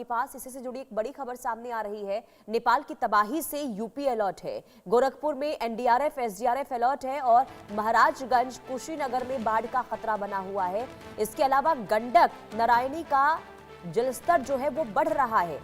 आपके पास इसी से जुड़ी एक बड़ी खबर सामने आ रही है। नेपाल की तबाही से यूपी अलर्ट है। गोरखपुर में एनडीआरएफ एसडीआरएफ अलर्ट है और महाराजगंज कुशीनगर में बाढ़ का खतरा बना हुआ है। इसके अलावा गंडक नारायणी का जलस्तर जो है वो बढ़ रहा है।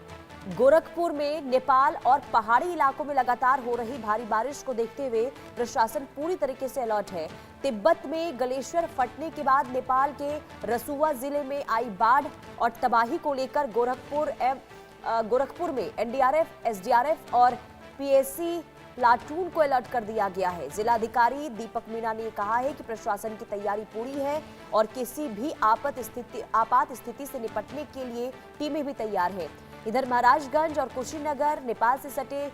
गोरखपुर में नेपाल और पहाड़ी इलाकों में लगातार हो रही भारी बारिश को देखते हुए प्रशासन पूरी तरीके से अलर्ट है। तिब्बत में ग्लेशियर फटने के बाद नेपाल के रसुआ जिले में आई बाढ़ और तबाही को लेकर गोरखपुर में एनडीआरएफ एसडीआरएफ और पीएसी प्लाटून को अलर्ट कर दिया गया है। जिलाधिकारी दीपक मीणा ने कहा है कि प्रशासन की तैयारी पूरी है और किसी भी आपात स्थिति से निपटने के लिए टीमें भी तैयार हैं। इधर महाराजगंज और कुशीनगर नेपाल से सटे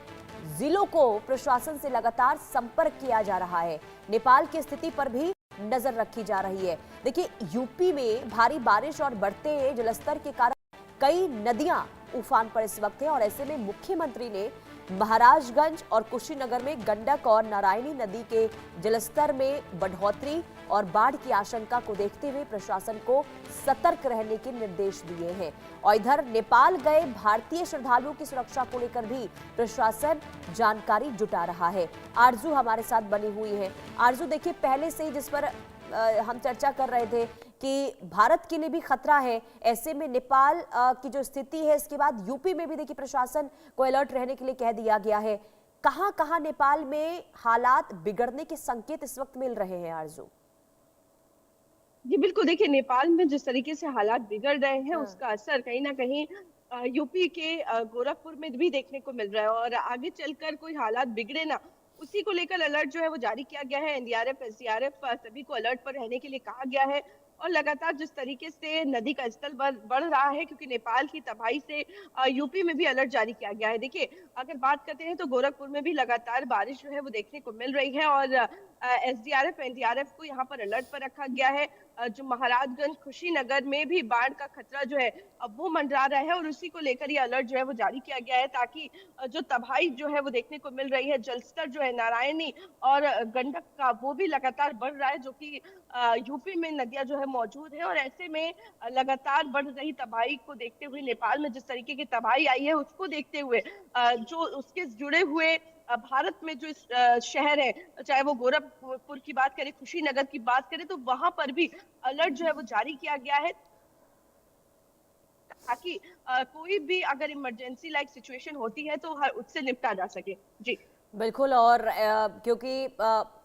जिलों को प्रशासन से लगातार संपर्क किया जा रहा है। नेपाल की स्थिति पर भी नजर रखी जा रही है। देखिए, यूपी में भारी बारिश और बढ़ते जलस्तर के कारण कई नदियां उफान पर इस वक्त हैं और ऐसे में मुख्यमंत्री ने महाराजगंज और कुशीनगर में गंडक और नारायणी नदी के जलस्तर में बढ़ोतरी और बाढ़ की आशंका को देखते हुए प्रशासन को सतर्क रहने के निर्देश दिए हैं। और इधर नेपाल गए भारतीय श्रद्धालुओं की सुरक्षा को लेकर भी प्रशासन जानकारी जुटा रहा है। आरजू हमारे साथ बनी हुई है। आरजू, देखिए, पहले से ही जिस पर हम चर्चा कर रहे थे कि भारत के लिए भी खतरा है, ऐसे में नेपाल की जो स्थिति है, इसके बाद यूपी में भी देखिए प्रशासन को अलर्ट रहने के लिए कह दिया गया है। कहां कहां नेपाल में हालात बिगड़ने के संकेत इस वक्त मिल रहे हैं आरजू? जी बिल्कुल, देखिए नेपाल में जिस तरीके से हालात बिगड़ रहे हैं उसका असर कहीं ना कहीं यूपी के गोरखपुर में भी देखने को मिल रहा है और आगे चलकर कोई हालात बिगड़े ना, उसी को लेकर अलर्ट जो है वो जारी किया गया है। एनडीआरएफ एसडीआरएफ सभी को अलर्ट पर रहने के लिए कहा गया है और लगातार जिस तरीके से नदी का स्तर बढ़ रहा है, क्योंकि नेपाल की तबाही से यूपी में भी अलर्ट जारी किया गया है। देखिए, अगर बात करते हैं तो गोरखपुर में भी लगातार बारिश जो है वो देखने को मिल रही है और एसडीआरएफ एनडीआरएफ को यहाँ पर अलर्ट पर रखा गया है। जो महाराजगंज कुशीनगर में भी बाढ़ का खतरा जो है अब वो मंडरा रहा है और उसी को लेकर ये अलर्ट जो है वो जारी किया गया है, ताकि जो तबाही जो है वो देखने को मिल रही है, जलस्तर जो है नारायणी और गंडक का वो भी लगातार बढ़ रहा है, जो कि यूपी में नदियां जो है मौजूद है। और ऐसे में लगातार बढ़ रही तबाही को देखते हुए, नेपाल में जिस तरीके की तबाही आई है उसको देखते हुए जो उसके जुड़े हुए भारत में जो शहर है, चाहे वो गोरखपुर की बात करें, कुशीनगर की बात करें, तो वहां पर भी अलर्ट जो है वो जारी किया गया है, ताकि कोई भी अगर इमरजेंसी लाइक सिचुएशन होती है तो उससे निपटा जा सके। जी बिल्कुल। और क्योंकि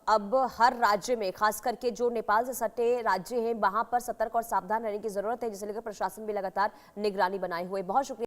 अब हर राज्य में, खास करके जो नेपाल से सटे राज्य हैं, वहां पर सतर्क और सावधान रहने की जरूरत है, जिसे लेकर प्रशासन भी लगातार निगरानी बनाए हुए। बहुत शुक्रिया।